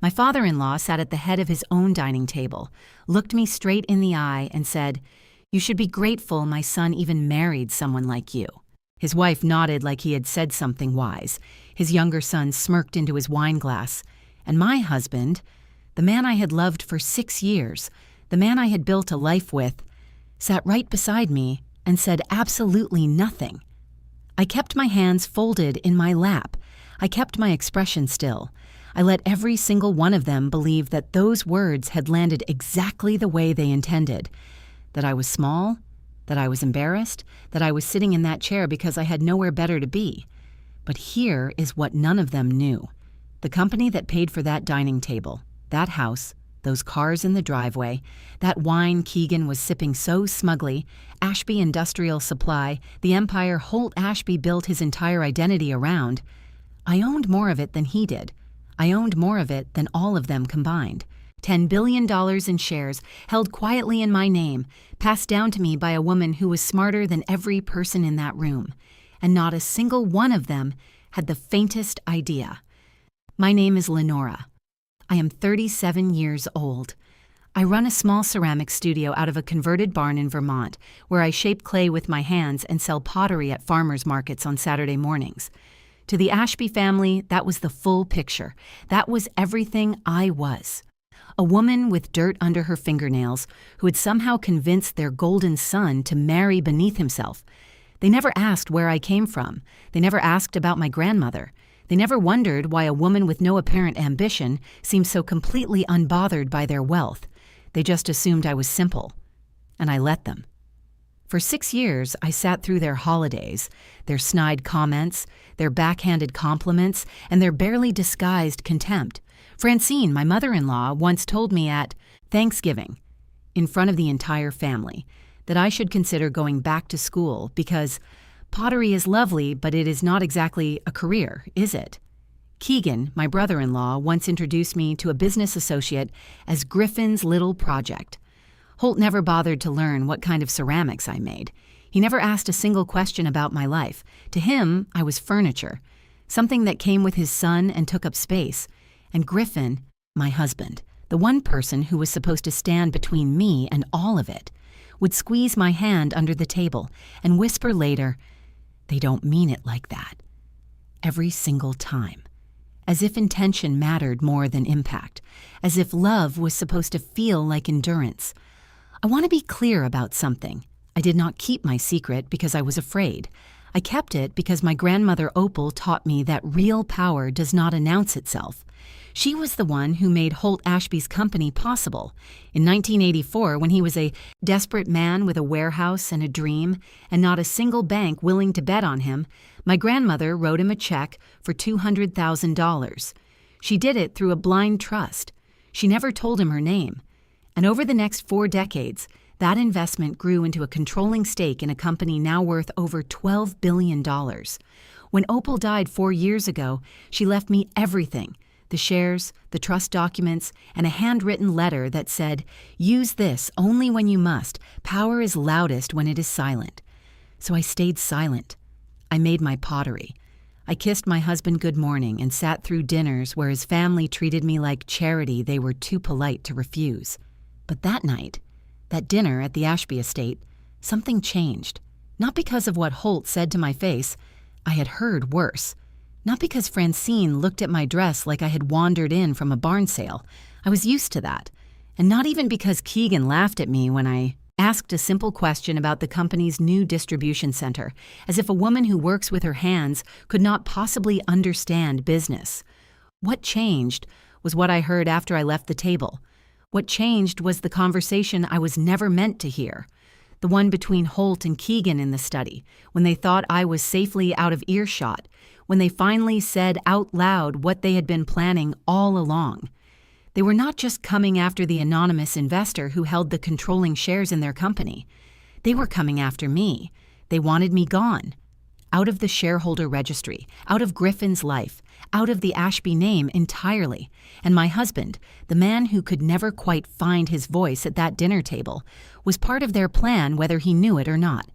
My father-in-law sat at the head of his own dining table, looked me straight in the eye, and said, "You should be grateful my son even married someone like you." His wife nodded like he had said something wise. His younger son smirked into his wine glass. And my husband, the man I had loved for 6 years, the man I had built a life with, sat right beside me and said absolutely nothing. I kept my hands folded in my lap. I kept my expression still. I let every single one of them believe that those words had landed exactly the way they intended. That I was small, that I was embarrassed, that I was sitting in that chair because I had nowhere better to be. But here is what none of them knew. The company that paid for that dining table, that house, those cars in the driveway, that wine Keegan was sipping so smugly, Ashby Industrial Supply, the empire Holt Ashby built his entire identity around, I owned more of it than he did. I owned more of it than all of them combined. $10 billion in shares, held quietly in my name, passed down to me by a woman who was smarter than every person in that room. And not a single one of them had the faintest idea. My name is Lenora. I am 37 years old. I run a small ceramic studio out of a converted barn in Vermont, where I shape clay with my hands and sell pottery at farmers markets on Saturday mornings. To the Ashby family, that was the full picture. That was everything I was. A woman with dirt under her fingernails who had somehow convinced their golden son to marry beneath himself. They never asked where I came from. They never asked about my grandmother. They never wondered why a woman with no apparent ambition seemed so completely unbothered by their wealth. They just assumed I was simple. And I let them. For 6 years, I sat through their holidays, their snide comments, their backhanded compliments, and their barely disguised contempt. Francine, my mother-in-law, once told me at Thanksgiving, in front of the entire family, that I should consider going back to school because pottery is lovely, but it is not exactly a career, is it? Keegan, my brother-in-law, once introduced me to a business associate as Griffin's little project. Holt never bothered to learn what kind of ceramics I made. He never asked a single question about my life. To him, I was furniture, something that came with his son and took up space. And Griffin, my husband, the one person who was supposed to stand between me and all of it, would squeeze my hand under the table and whisper later, "They don't mean it like that." Every single time. As if intention mattered more than impact. As if love was supposed to feel like endurance. I want to be clear about something. I did not keep my secret because I was afraid. I kept it because my grandmother Opal taught me that real power does not announce itself. She was the one who made Holt Ashby's company possible. In 1984, when he was a desperate man with a warehouse and a dream, and not a single bank willing to bet on him, my grandmother wrote him a check for $200,000. She did it through a blind trust. She never told him her name. And over the next 4 decades, that investment grew into a controlling stake in a company now worth over $12 billion. When Opal died 4 years ago, she left me everything. The shares, the trust documents, and a handwritten letter that said, "Use this only when you must. Power is loudest when it is silent." So I stayed silent. I made my pottery. I kissed my husband good morning and sat through dinners where his family treated me like charity they were too polite to refuse. But that night, that dinner at the Ashby estate, something changed. Not because of what Holt said to my face. I had heard worse. Not because Francine looked at my dress like I had wandered in from a barn sale. I was used to that. And not even because Keegan laughed at me when I asked a simple question about the company's new distribution center, as if a woman who works with her hands could not possibly understand business. What changed was what I heard after I left the table. What changed was the conversation I was never meant to hear. The one between Holt and Keegan in the study, when they thought I was safely out of earshot, when they finally said out loud what they had been planning all along. They were not just coming after the anonymous investor who held the controlling shares in their company. They were coming after me. They wanted me gone. Out of the shareholder registry, out of Griffin's life, out of the Ashby name entirely. And my husband, the man who could never quite find his voice at that dinner table, was part of their plan whether he knew it or not.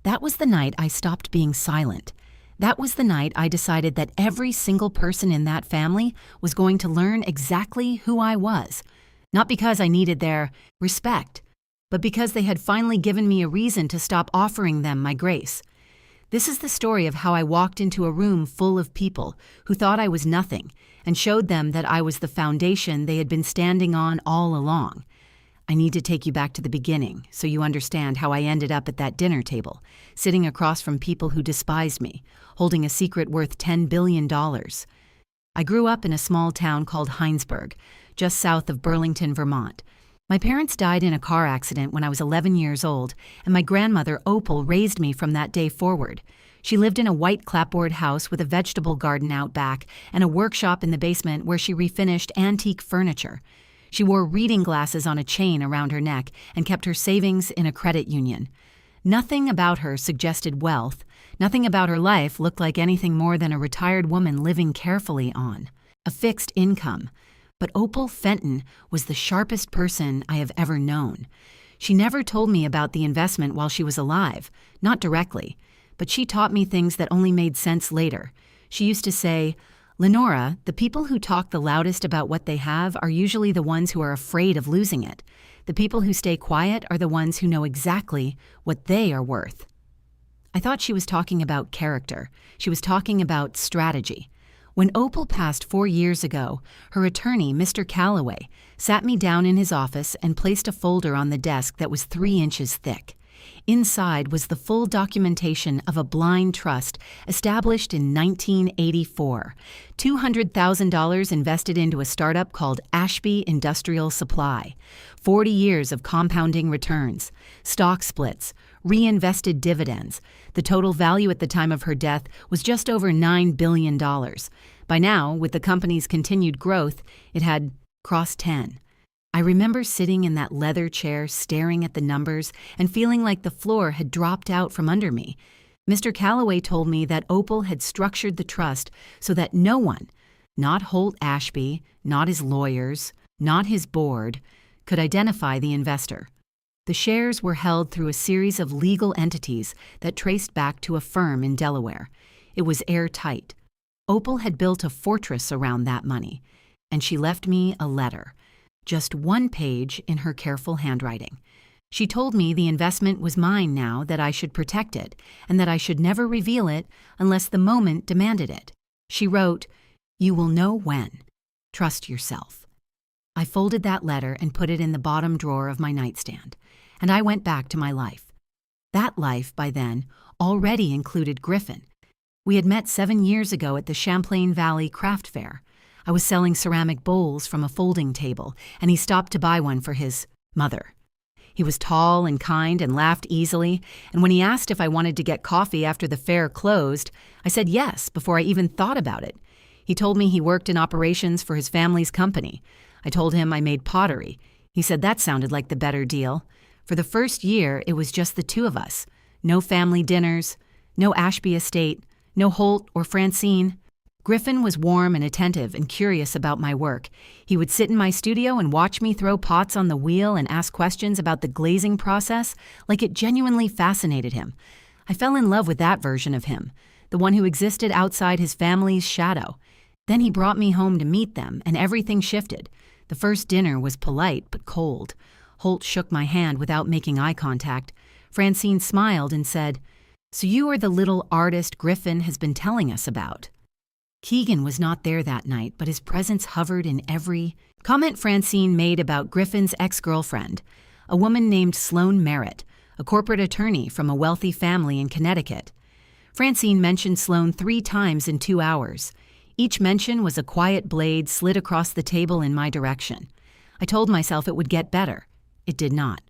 That was the night I stopped being silent. That was the night I decided that every single person in that family was going to learn exactly who I was, not because I needed their respect, but because they had finally given me a reason to stop offering them my grace. This is the story of how I walked into a room full of people who thought I was nothing and showed them that I was the foundation they had been standing on all along. I need to take you back to the beginning so you understand how I ended up at that dinner table, sitting across from people who despised me, holding a secret worth $10 billion. I grew up in a small town called Heinsberg, just south of Burlington, Vermont. My parents died in a car accident when I was 11 years old, and my grandmother, Opal, raised me from that day forward. She lived in a white clapboard house with a vegetable garden out back and a workshop in the basement where she refinished antique furniture. She wore reading glasses on a chain around her neck and kept her savings in a credit union. Nothing about her suggested wealth. Nothing about her life looked like anything more than a retired woman living carefully on a fixed income. But Opal Fenton was the sharpest person I have ever known. She never told me about the investment while she was alive, not directly, but she taught me things that only made sense later. She used to say, "Lenora, the people who talk the loudest about what they have are usually the ones who are afraid of losing it. The people who stay quiet are the ones who know exactly what they are worth." I thought she was talking about character. She was talking about strategy. When Opal passed 4 years ago, her attorney, Mr. Calloway, sat me down in his office and placed a folder on the desk that was 3 inches thick. Inside was the full documentation of a blind trust established in 1984. $200,000 invested into a startup called Ashby Industrial Supply. 40 years of compounding returns, stock splits, reinvested dividends. The total value at the time of her death was just over $9 billion. By now, with the company's continued growth, it had crossed 10. I remember sitting in that leather chair staring at the numbers and feeling like the floor had dropped out from under me. Mr. Calloway told me that Opal had structured the trust so that no one, not Holt Ashby, not his lawyers, not his board, could identify the investor. The shares were held through a series of legal entities that traced back to a firm in Delaware. It was airtight. Opal had built a fortress around that money, and she left me a letter. Just 1 page in her careful handwriting. She told me the investment was mine now, that I should protect it, and that I should never reveal it unless the moment demanded it. She wrote, "You will know when. Trust yourself." I folded that letter and put it in the bottom drawer of my nightstand, and I went back to my life. That life, by then, already included Griffin. We had met 7 years ago at the Champlain Valley Craft Fair. I was selling ceramic bowls from a folding table, and he stopped to buy one for his mother. He was tall and kind and laughed easily, and when he asked if I wanted to get coffee after the fair closed, I said yes before I even thought about it. He told me he worked in operations for his family's company. I told him I made pottery. He said that sounded like the better deal. For the first year, it was just the 2 of us. No family dinners, no Ashby estate, no Holt or Francine. Griffin was warm and attentive and curious about my work. He would sit in my studio and watch me throw pots on the wheel and ask questions about the glazing process like it genuinely fascinated him. I fell in love with that version of him, the one who existed outside his family's shadow. Then he brought me home to meet them, and everything shifted. The first dinner was polite but cold. Holt shook my hand without making eye contact. Francine smiled and said, "So you are the little artist Griffin has been telling us about." Keegan was not there that night, but his presence hovered in every comment Francine made about Griffin's ex-girlfriend, a woman named Sloane Merritt, a corporate attorney from a wealthy family in Connecticut. Francine mentioned Sloane 3 times in 2 hours. Each mention was a quiet blade slid across the table in my direction. I told myself it would get better. It did not.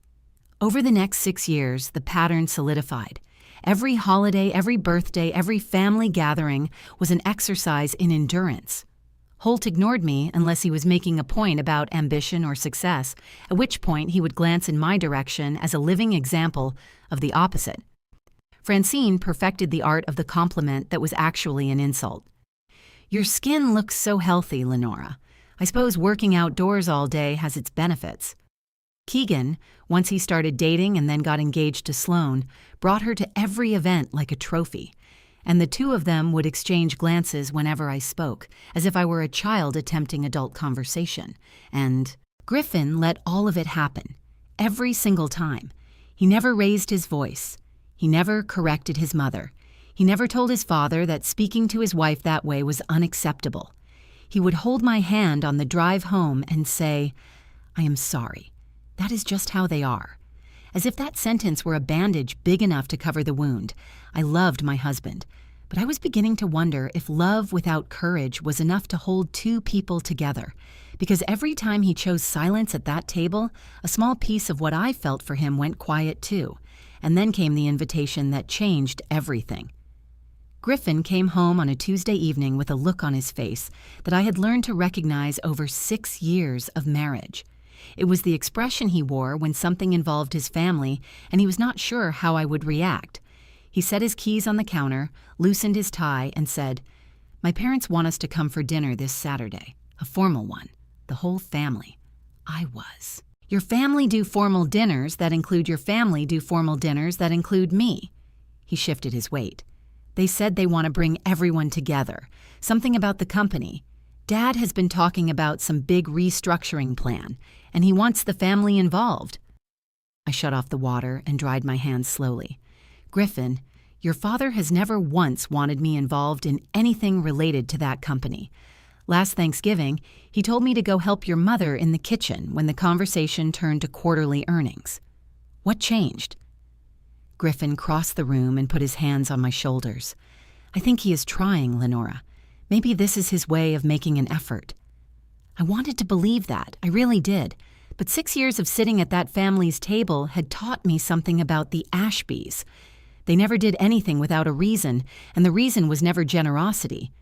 Over the next 6 years, the pattern solidified. Every holiday, every birthday, every family gathering was an exercise in endurance. Holt ignored me unless he was making a point about ambition or success, at which point he would glance in my direction as a living example of the opposite. Francine perfected the art of the compliment that was actually an insult. "Your skin looks so healthy, Lenora. I suppose working outdoors all day has its benefits." Keegan, once he started dating and then got engaged to Sloane, brought her to every event like a trophy. and the two of them would exchange glances whenever I spoke, as if I were a child attempting adult conversation. And Griffin let all of it happen, every single time. He never raised his voice. He never corrected his mother. He never told his father that speaking to his wife that way was unacceptable. He would hold my hand on the drive home and say, "I am sorry. That is just how they are." As if that sentence were a bandage big enough to cover the wound. I loved my husband, but I was beginning to wonder if love without courage was enough to hold two people together, because every time he chose silence at that table, a small piece of what I felt for him went quiet too, and then came the invitation that changed everything. Griffin came home on a Tuesday evening with a look on his face that I had learned to recognize over 6 years of marriage. It was the expression he wore when something involved his family and he was not sure how I would react. He set his keys on the counter, loosened his tie, and said, "My parents want us to come for dinner this Saturday, a formal one, the whole family." I was. "Your family do formal dinners that include your family do formal dinners that include me." He shifted his weight. "They said they want to bring everyone together, something about the company. Dad has been talking about some big restructuring plan, and he wants the family involved." I shut off the water and dried my hands slowly. "Griffin, your father has never once wanted me involved in anything related to that company. Last Thanksgiving, he told me to go help your mother in the kitchen when the conversation turned to quarterly earnings. What changed?" Griffin crossed the room and put his hands on my shoulders. "I think he is trying, Lenora. Maybe this is his way of making an effort." I wanted to believe that, I really did. But 6 years of sitting at that family's table had taught me something about the Ashbys. They never did anything without a reason, and the reason was never generosity.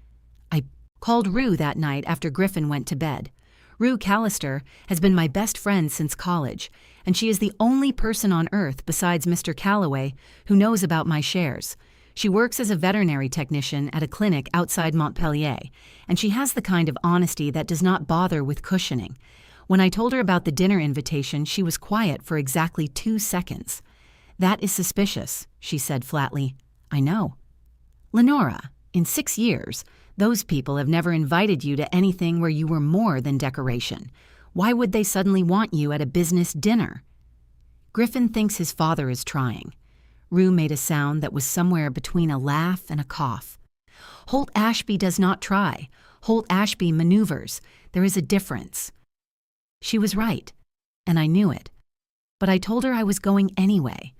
I called Rue that night after Griffin went to bed. Rue Callister has been my best friend since college, and she is the only person on earth besides Mr. Calloway who knows about my shares. She works as a veterinary technician at a clinic outside Montpellier, and she has the kind of honesty that does not bother with cushioning. When I told her about the dinner invitation, she was quiet for exactly 2 seconds. "That is suspicious," she said flatly. "I know." "Lenora, in 6 years, those people have never invited you to anything where you were more than decoration. Why would they suddenly want you at a business dinner?" "Griffin thinks his father is trying." Rue made a sound that was somewhere between a laugh and a cough. "Holt Ashby does not try. Holt Ashby maneuvers. There is a difference." She was right, and I knew it. But I told her I was going anyway.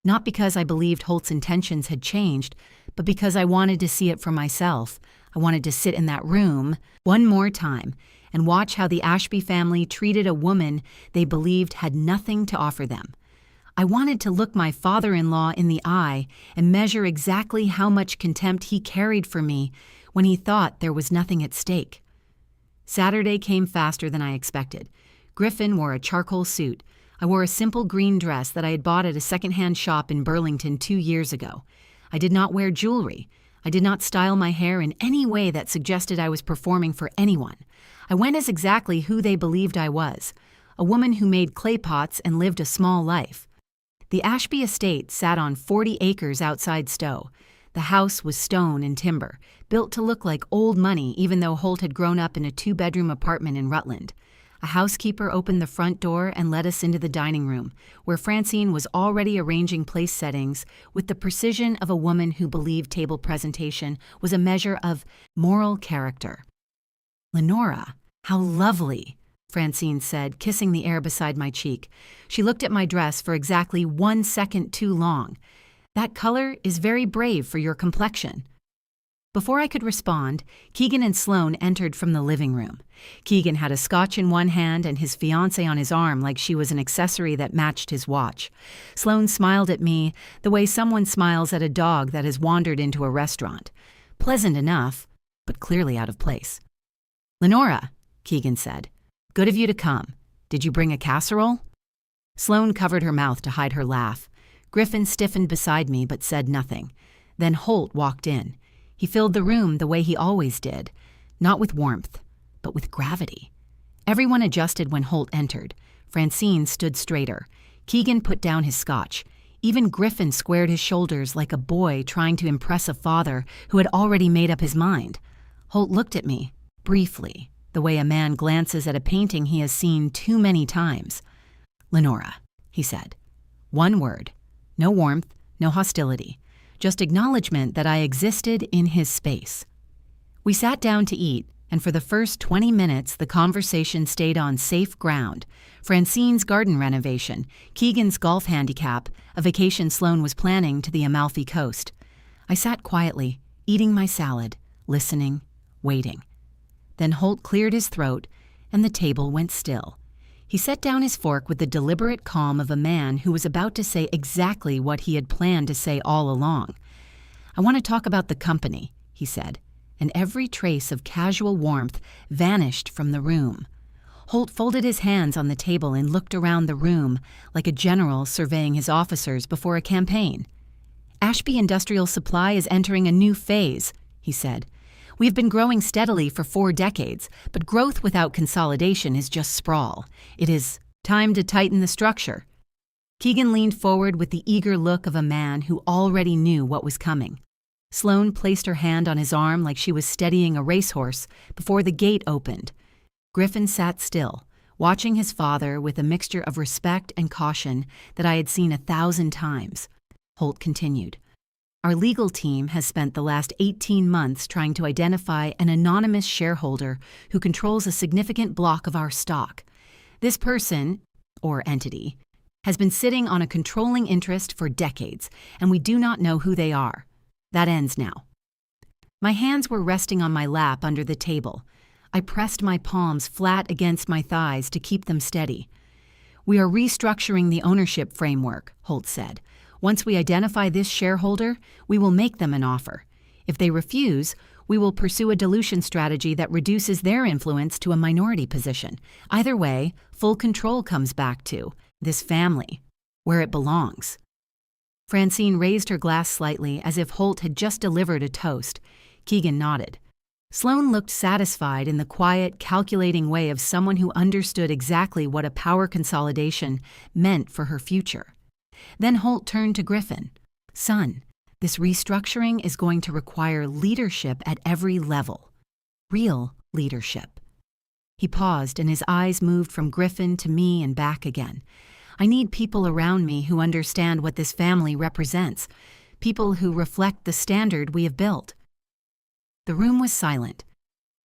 Not because I believed Holt's intentions had changed, but because I wanted to see it for myself. I wanted to sit in that room one more time and watch how the Ashby family treated a woman they believed had nothing to offer them. I wanted to look my father-in-law in the eye and measure exactly how much contempt he carried for me when he thought there was nothing at stake. Saturday came faster than I expected. Griffin wore a charcoal suit. I wore a simple green dress that I had bought at a second-hand shop in Burlington 2 years ago. I did not wear jewelry. I did not style my hair in any way that suggested I was performing for anyone. I went as exactly who they believed I was, a woman who made clay pots and lived a small life. The Ashby estate sat on 40 acres outside Stowe. The house was stone and timber, built to look like old money even though Holt had grown up in a 2-bedroom apartment in Rutland. A housekeeper opened the front door and led us into the dining room, where Francine was already arranging place settings with the precision of a woman who believed table presentation was a measure of moral character. "Lenora, how lovely," Francine said, kissing the air beside my cheek. She looked at my dress for exactly 1 second too long. "That color is very brave for your complexion." Before I could respond, Keegan and Sloane entered from the living room. Keegan had a scotch in one hand and his fiancée on his arm like she was an accessory that matched his watch. Sloane smiled at me the way someone smiles at a dog that has wandered into a restaurant. Pleasant enough, but clearly out of place. "Lenora," Keegan said, "good of you to come. Did you bring a casserole?" Sloane covered her mouth to hide her laugh. Griffin stiffened beside me but said nothing. Then Holt walked in. He filled the room the way he always did, not with warmth, but with gravity. Everyone adjusted when Holt entered. Francine stood straighter. Keegan put down his scotch. Even Griffin squared his shoulders like a boy trying to impress a father who had already made up his mind. Holt looked at me, briefly, the way a man glances at a painting he has seen too many times. "Lenora," he said. One word. No warmth, no hostility. Just acknowledgement that I existed in his space. We sat down to eat, and for the first 20 minutes the conversation stayed on safe ground. Francine's garden renovation, Keegan's golf handicap, a vacation Sloane was planning to the Amalfi Coast. I sat quietly, eating my salad, listening, waiting. Then Holt cleared his throat, and the table went still. He set down his fork with the deliberate calm of a man who was about to say exactly what he had planned to say all along. "I want to talk about the company," he said, and every trace of casual warmth vanished from the room. Holt folded his hands on the table and looked around the room like a general surveying his officers before a campaign. "Ashby Industrial Supply is entering a new phase," he said. "We have been growing steadily for 4 decades, but growth without consolidation is just sprawl. It is time to tighten the structure." Keegan leaned forward with the eager look of a man who already knew what was coming. Sloane placed her hand on his arm like she was steadying a racehorse before the gate opened. Griffin sat still, watching his father with a mixture of respect and caution that I had seen 1,000 times. Holt continued. "Our legal team has spent the last 18 months trying to identify an anonymous shareholder who controls a significant block of our stock. This person, or entity, has been sitting on a controlling interest for decades, and we do not know who they are. That ends now." My hands were resting on my lap under the table. I pressed my palms flat against my thighs to keep them steady. "We are restructuring the ownership framework," Holt said. "Once we identify this shareholder, we will make them an offer. If they refuse, we will pursue a dilution strategy that reduces their influence to a minority position. Either way, full control comes back to this family, where it belongs." Francine raised her glass slightly as if Holt had just delivered a toast. Keegan nodded. Sloane looked satisfied in the quiet, calculating way of someone who understood exactly what a power consolidation meant for her future. Then Holt turned to Griffin. "Son, this restructuring is going to require leadership at every level. Real leadership." He paused and his eyes moved from Griffin to me and back again. "I need people around me who understand what this family represents, people who reflect the standard we have built." The room was silent.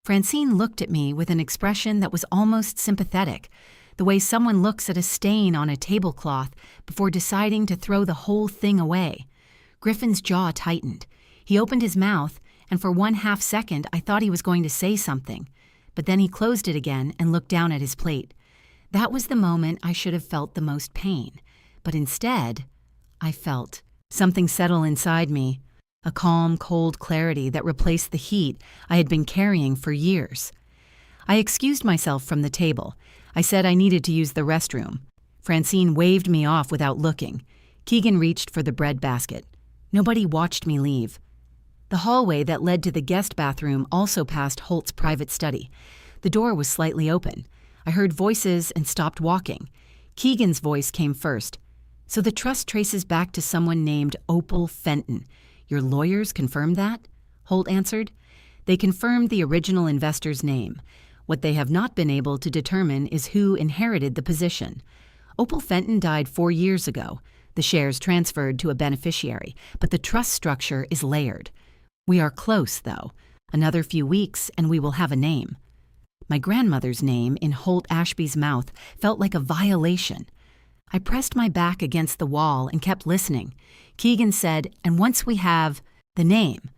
Francine looked at me with an expression that was almost sympathetic, the way someone looks at a stain on a tablecloth before deciding to throw the whole thing away. Griffin's jaw tightened. He opened his mouth, and for 1/2 second I thought he was going to say something, but then he closed it again and looked down at his plate. That was the moment I should have felt the most pain, but instead, I felt something settle inside me, a calm, cold clarity that replaced the heat I had been carrying for years. I excused myself from the table. I said I needed to use the restroom. Francine waved me off without looking. Keegan reached for the bread basket. Nobody watched me leave. The hallway that led to the guest bathroom also passed Holt's private study. The door was slightly open. I heard voices and stopped walking. Keegan's voice came first. "So the trust traces back to someone named Opal Fenton. Your lawyers confirmed that?" Holt answered. "They confirmed the original investor's name. What they have not been able to determine is who inherited the position. Opal Fenton died 4 years ago. The shares transferred to a beneficiary, but the trust structure is layered. We are close, though. Another few weeks and we will have a name." My grandmother's name in Holt Ashby's mouth felt like a violation. I pressed my back against the wall and kept listening. Keegan said, "And once we have the name,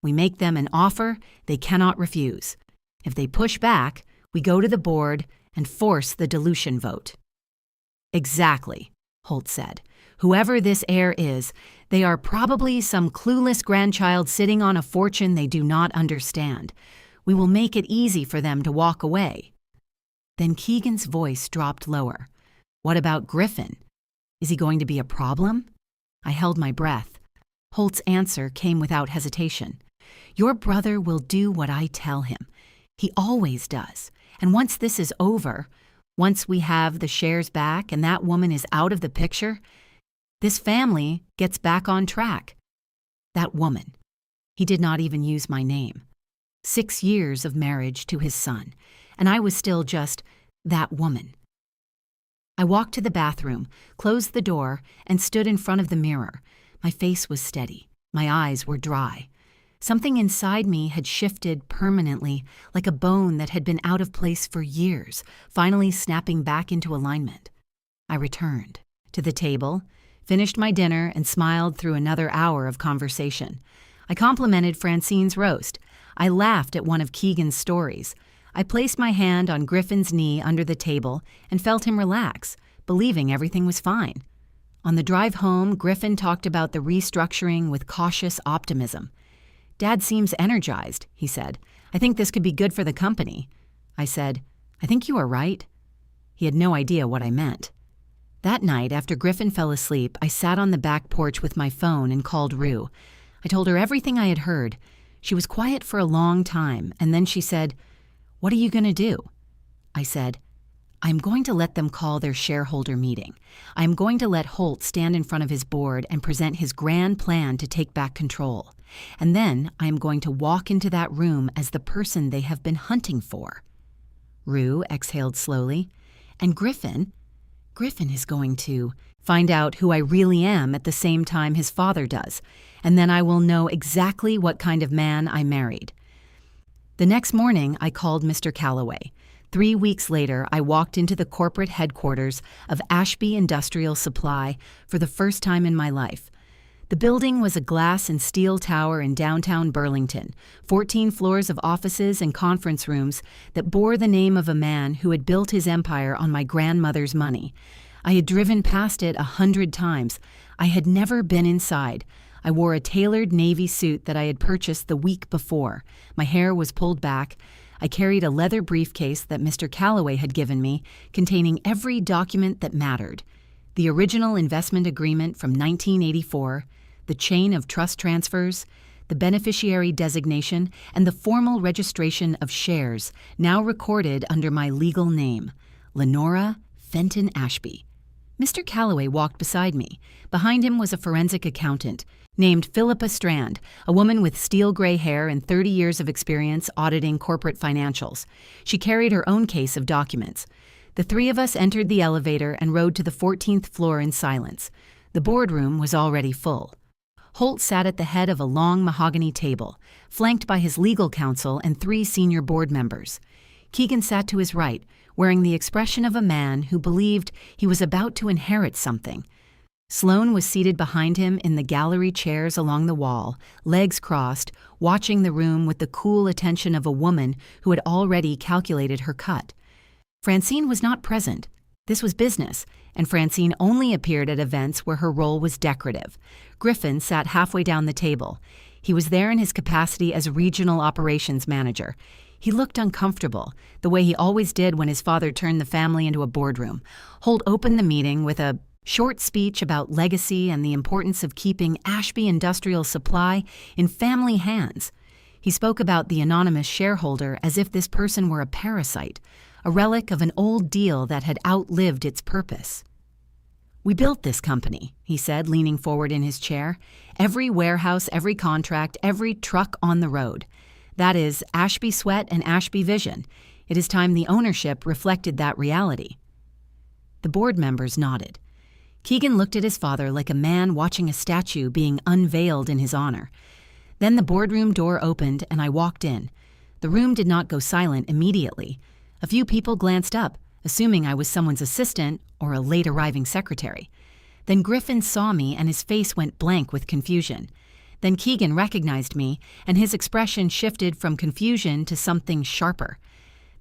we make them an offer they cannot refuse. If they push back, we go to the board and force the dilution vote." "Exactly," Holt said. "Whoever this heir is, they are probably some clueless grandchild sitting on a fortune they do not understand. We will make it easy for them to walk away." Then Keegan's voice dropped lower. "What about Griffin? Is he going to be a problem?" I held my breath. Holt's answer came without hesitation. "Your brother will do what I tell him. He always does. And once this is over, once we have the shares back and that woman is out of the picture, This family gets back on track. That woman. He did not even use my name. 6 years of marriage to his son, and I was still just that woman. I walked to the bathroom, closed the door, and stood in front of the mirror. My face was steady. My eyes were dry. Something inside me had shifted permanently, like a bone that had been out of place for years, finally snapping back into alignment. I returned to the table, finished my dinner, and smiled through another hour of conversation. I complimented Francine's roast. I laughed at one of Keegan's stories. I placed my hand on Griffin's knee under the table and felt him relax, believing everything was fine. On the drive home, Griffin talked about the restructuring with cautious optimism. "Dad seems energized," he said. "I think this could be good for the company." I said, "I think you are right." He had no idea what I meant. That night, after Griffin fell asleep, I sat on the back porch with my phone and called Rue. I told her everything I had heard. She was quiet for a long time, and then she said, "What are you going to do?" I said, "I'm going to let them call their shareholder meeting. I'm going to let Holt stand in front of his board and present his grand plan to take back control. And then I am going to walk into that room as the person they have been hunting for." Rue exhaled slowly. "And Griffin is going to find out who I really am at the same time his father does, and then I will know exactly what kind of man I married." The next morning, I called Mr. Calloway. 3 weeks later, I walked into the corporate headquarters of Ashby Industrial Supply for the first time in my life. The building was a glass and steel tower in downtown Burlington, 14 floors of offices and conference rooms that bore the name of a man who had built his empire on my grandmother's money. I had driven past it 100 times. I had never been inside. I wore a tailored navy suit that I had purchased the week before. My hair was pulled back. I carried a leather briefcase that Mr. Calloway had given me, containing every document that mattered. The original investment agreement from 1984, the chain of trust transfers, the beneficiary designation, and the formal registration of shares, now recorded under my legal name, Lenora Fenton Ashby. Mr. Calloway walked beside me. Behind him was a forensic accountant named Philippa Strand, a woman with steel gray hair and 30 years of experience auditing corporate financials. She carried her own case of documents. The three of us entered the elevator and rode to the 14th floor in silence. The boardroom was already full. Holt sat at the head of a long mahogany table, flanked by his legal counsel and 3 senior board members. Keegan sat to his right, wearing the expression of a man who believed he was about to inherit something. Sloane was seated behind him in the gallery chairs along the wall, legs crossed, watching the room with the cool attention of a woman who had already calculated her cut. Francine was not present. This was business, and Francine only appeared at events where her role was decorative. Griffin sat halfway down the table. He was there in his capacity as regional operations manager. He looked uncomfortable, the way he always did when his father turned the family into a boardroom. Holt opened the meeting with a short speech about legacy and the importance of keeping Ashby Industrial Supply in family hands. He spoke about the anonymous shareholder as if this person were a parasite, a relic of an old deal that had outlived its purpose. "We built this company," he said, leaning forward in his chair. "Every warehouse, every contract, every truck on the road. That is Ashby Sweat and Ashby Vision. It is time the ownership reflected that reality." The board members nodded. Keegan looked at his father like a man watching a statue being unveiled in his honor. Then the boardroom door opened and I walked in. The room did not go silent immediately. A few people glanced up, assuming I was someone's assistant or a late-arriving secretary. Then Griffin saw me and his face went blank with confusion. Then Keegan recognized me, and his expression shifted from confusion to something sharper.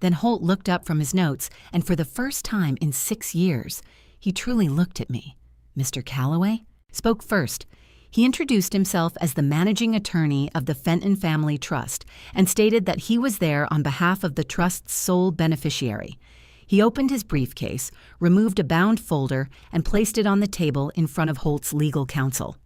Then Holt looked up from his notes, and for the first time in 6 years, he truly looked at me. Mr. Calloway spoke first. He introduced himself as the managing attorney of the Fenton Family Trust and stated that he was there on behalf of the trust's sole beneficiary. He opened his briefcase, removed a bound folder, and placed it on the table in front of Holt's legal counsel.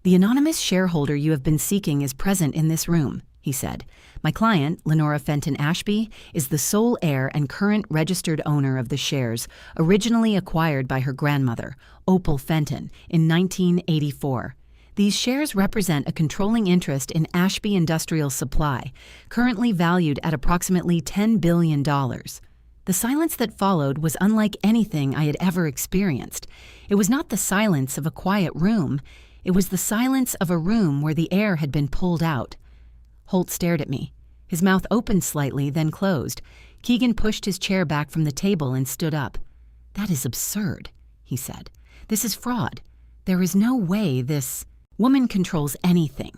"The anonymous shareholder you have been seeking is present in this room," he said. My client, Lenora Fenton Ashby, is the sole heir and current registered owner of the shares originally acquired by her grandmother, Opal Fenton, in 1984. These shares represent a controlling interest in Ashby Industrial Supply, currently valued at approximately $10 billion. The silence that followed was unlike anything I had ever experienced. It was not the silence of a quiet room. It was the silence of a room where the air had been pulled out. Holt stared at me. His mouth opened slightly, then closed. Keegan pushed his chair back from the table and stood up. "That is absurd," he said. "This is fraud. There is no way this woman controls anything."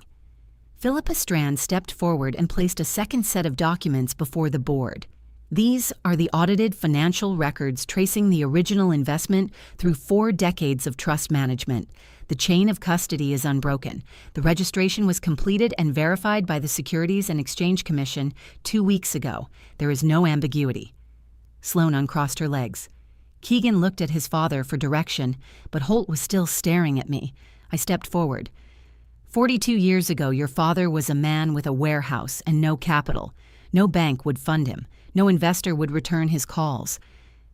Philippa Strand stepped forward and placed a second set of documents before the board. These are the audited financial records tracing the original investment through 4 decades of trust management. The chain of custody is unbroken. The registration was completed and verified by the Securities and Exchange Commission 2 weeks ago. There is no ambiguity. Sloan uncrossed her legs. Keegan looked at his father for direction, but Holt was still staring at me. I stepped forward. 42 years ago, your father was a man with a warehouse and no capital. No bank would fund him. No investor would return his calls.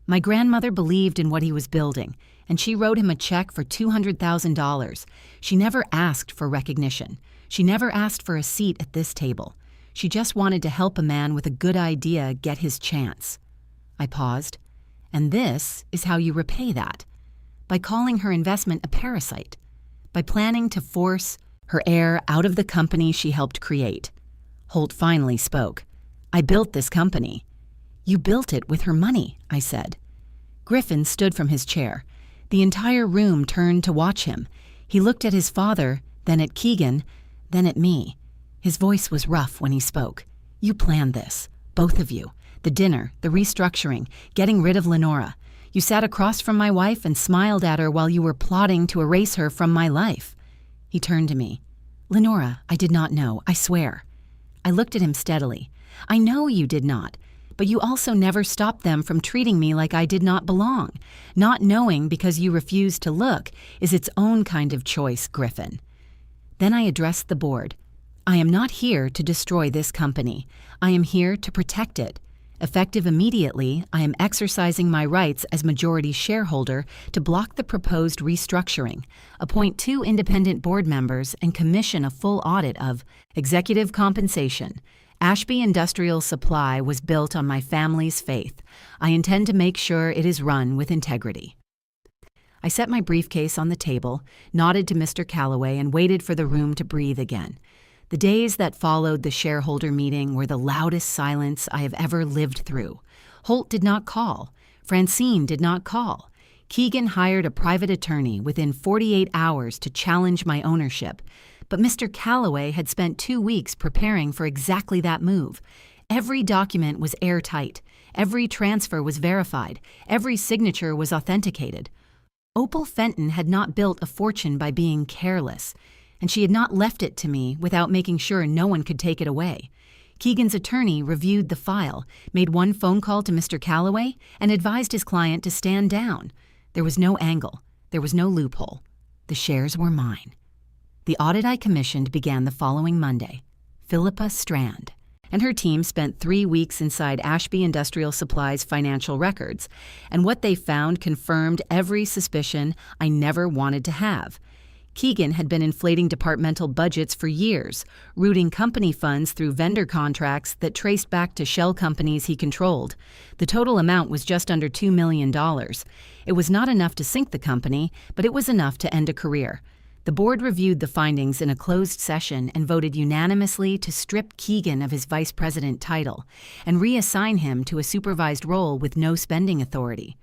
My grandmother believed in what he was building, and she wrote him a check for $200,000. She never asked for recognition. She never asked for a seat at this table. She just wanted to help a man with a good idea get his chance. I paused. And this is how you repay that. By calling her investment a parasite. By planning to force her heir out of the company she helped create. Holt finally spoke. I built this company. You built it with her money, I said. Griffin stood from his chair. The entire room turned to watch him. He looked at his father, then at Keegan, then at me. His voice was rough when he spoke. You planned this, both of you. The dinner, the restructuring, getting rid of Lenora. You sat across from my wife and smiled at her while you were plotting to erase her from my life. He turned to me. Lenora, I did not know, I swear. I looked at him steadily. I know you did not. But you also never stopped them from treating me like I did not belong. Not knowing because you refused to look is its own kind of choice, Griffin. Then I addressed the board. I am not here to destroy this company. I am here to protect it. Effective immediately, I am exercising my rights as majority shareholder to block the proposed restructuring, appoint 2 independent board members, and commission a full audit of executive compensation. Ashby Industrial Supply was built on my family's faith. I intend to make sure it is run with integrity. I set my briefcase on the table, nodded to Mr. Calloway, and waited for the room to breathe again. The days that followed the shareholder meeting were the loudest silence I have ever lived through. Holt did not call. Francine did not call. Keegan hired a private attorney within 48 hours to challenge my ownership. But Mr. Calloway had spent 2 weeks preparing for exactly that move. Every document was airtight. Every transfer was verified. Every signature was authenticated. Opal Fenton had not built a fortune by being careless, and she had not left it to me without making sure no one could take it away. Keegan's attorney reviewed the file, made 1 phone call to Mr. Calloway, and advised his client to stand down. There was no angle. There was no loophole. The shares were mine. The audit I commissioned began the following Monday. Philippa Strand and her team spent 3 weeks inside Ashby Industrial Supply's financial records, and what they found confirmed every suspicion I never wanted to have. Keegan had been inflating departmental budgets for years, routing company funds through vendor contracts that traced back to shell companies he controlled. The total amount was just under $2 million. It was not enough to sink the company, but it was enough to end a career. The board reviewed the findings in a closed session and voted unanimously to strip Keegan of his vice president title and reassign him to a supervised role with no spending authority.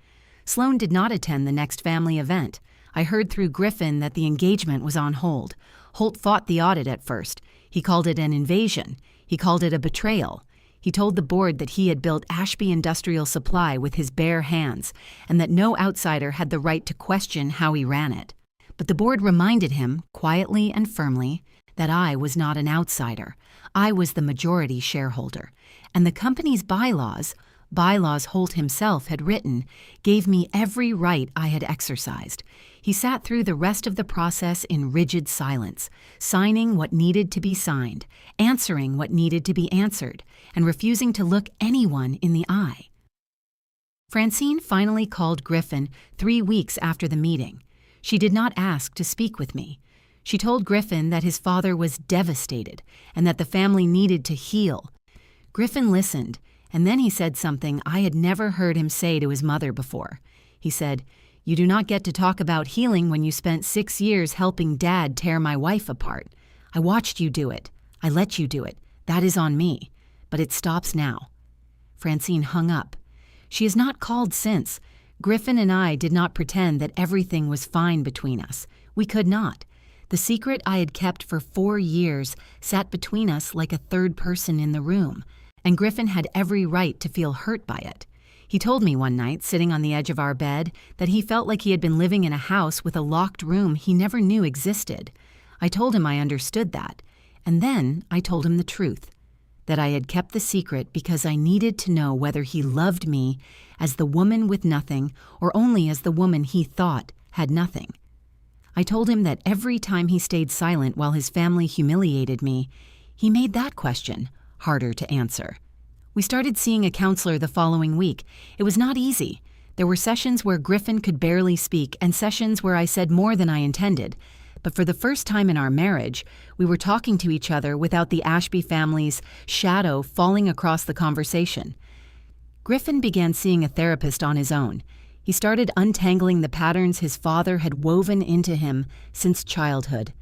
Sloan did not attend the next family event. I heard through Griffin that the engagement was on hold. Holt fought the audit at first. He called it an invasion. He called it a betrayal. He told the board that he had built Ashby Industrial Supply with his bare hands and that no outsider had the right to question how he ran it. But the board reminded him, quietly and firmly, that I was not an outsider. I was the majority shareholder, and the company's bylaws, bylaws Holt himself had written, gave me every right I had exercised. He sat through the rest of the process in rigid silence, signing what needed to be signed, answering what needed to be answered, and refusing to look anyone in the eye. Francine finally called Griffin 3 weeks after the meeting. She did not ask to speak with me. She told Griffin that his father was devastated and that the family needed to heal. Griffin listened, and then he said something I had never heard him say to his mother before. He said, "You do not get to talk about healing when you spent 6 years helping Dad tear my wife apart. I watched you do it. I let you do it. That is on me. But it stops now." Francine hung up. She has not called since. Griffin and I did not pretend that everything was fine between us. We could not. The secret I had kept for 4 years sat between us like a third person in the room, and Griffin had every right to feel hurt by it. He told me one night, sitting on the edge of our bed, that he felt like he had been living in a house with a locked room he never knew existed. I told him I understood that, and then I told him the truth, that I had kept the secret because I needed to know whether he loved me as the woman with nothing or only as the woman he thought had nothing. I told him that every time he stayed silent while his family humiliated me, he made that question harder to answer. We started seeing a counselor the following week. It was not easy. There were sessions where Griffin could barely speak and sessions where I said more than I intended. But for the first time in our marriage, we were talking to each other without the Ashby family's shadow falling across the conversation. Griffin began seeing a therapist on his own. He started untangling the patterns his father had woven into him since childhood.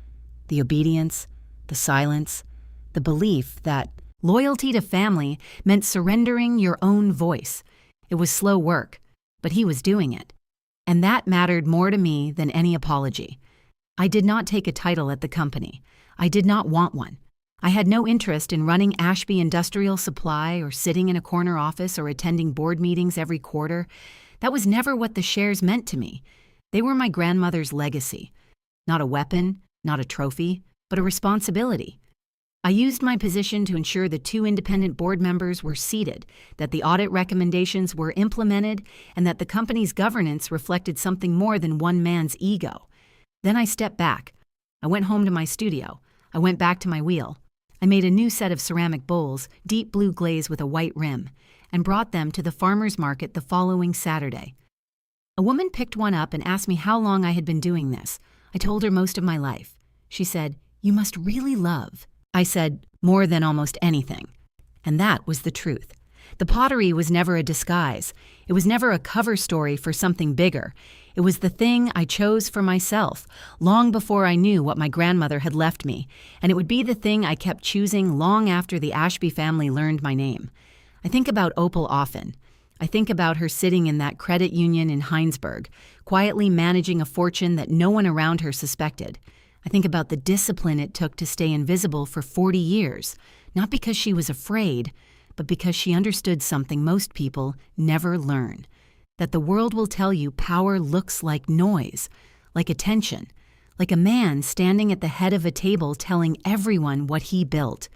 The obedience, the silence, the belief that loyalty to family meant surrendering your own voice. It was slow work, but he was doing it. And that mattered more to me than any apology. I did not take a title at the company. I did not want one. I had no interest in running Ashby Industrial Supply or sitting in a corner office or attending board meetings every quarter. That was never what the shares meant to me. They were my grandmother's legacy. Not a weapon, not a trophy, but a responsibility. I used my position to ensure the 2 independent board members were seated, that the audit recommendations were implemented, and that the company's governance reflected something more than one man's ego. Then I stepped back. I went home to my studio. I went back to my wheel. I made a new set of ceramic bowls, deep blue glaze with a white rim, and brought them to the farmer's market the following Saturday. A woman picked one up and asked me how long I had been doing this. I told her most of my life. She said, "You must really love." I said, "More than almost anything." And that was the truth. The pottery was never a disguise. It was never a cover story for something bigger. It was the thing I chose for myself, long before I knew what my grandmother had left me, and it would be the thing I kept choosing long after the Ashby family learned my name. I think about Opal often. I think about her sitting in that credit union in Heinsberg, quietly managing a fortune that no one around her suspected. I think about the discipline it took to stay invisible for 40 years, not because she was afraid, but because she understood something most people never learn, that the world will tell you power looks like noise, like attention, like a man standing at the head of a table telling everyone what he built.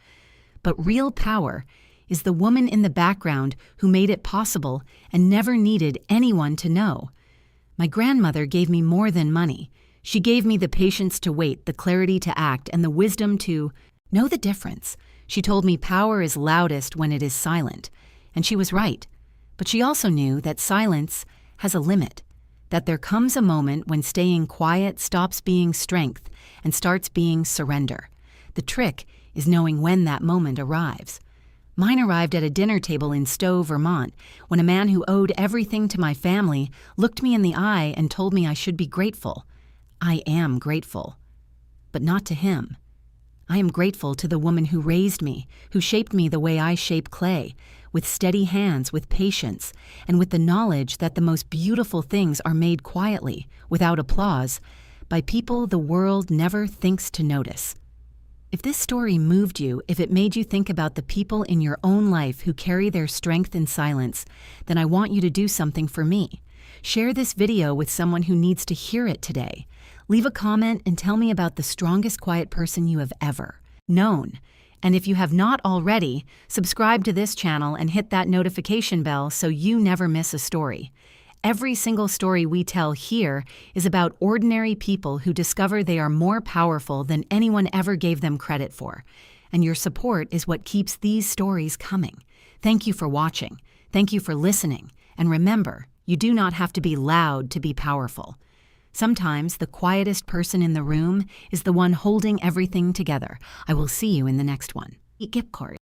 But real power is the woman in the background who made it possible and never needed anyone to know. My grandmother gave me more than money. She gave me the patience to wait, the clarity to act, and the wisdom to know the difference. She told me power is loudest when it is silent, and she was right. But she also knew that silence has a limit, that there comes a moment when staying quiet stops being strength and starts being surrender. The trick is knowing when that moment arrives. Mine arrived at a dinner table in Stowe, Vermont, when a man who owed everything to my family looked me in the eye and told me I should be grateful. I am grateful, but not to him. I am grateful to the woman who raised me, who shaped me the way I shape clay, with steady hands, with patience, and with the knowledge that the most beautiful things are made quietly, without applause, by people the world never thinks to notice. If this story moved you, if it made you think about the people in your own life who carry their strength in silence, then I want you to do something for me. Share this video with someone who needs to hear it today. Leave a comment and tell me about the strongest quiet person you have ever known. And if you have not already, subscribe to this channel and hit that notification bell so you never miss a story. Every single story we tell here is about ordinary people who discover they are more powerful than anyone ever gave them credit for. And your support is what keeps these stories coming. Thank you for watching. Thank you for listening. And remember, you do not have to be loud to be powerful. Sometimes the quietest person in the room is the one holding everything together. I will see you in the next one.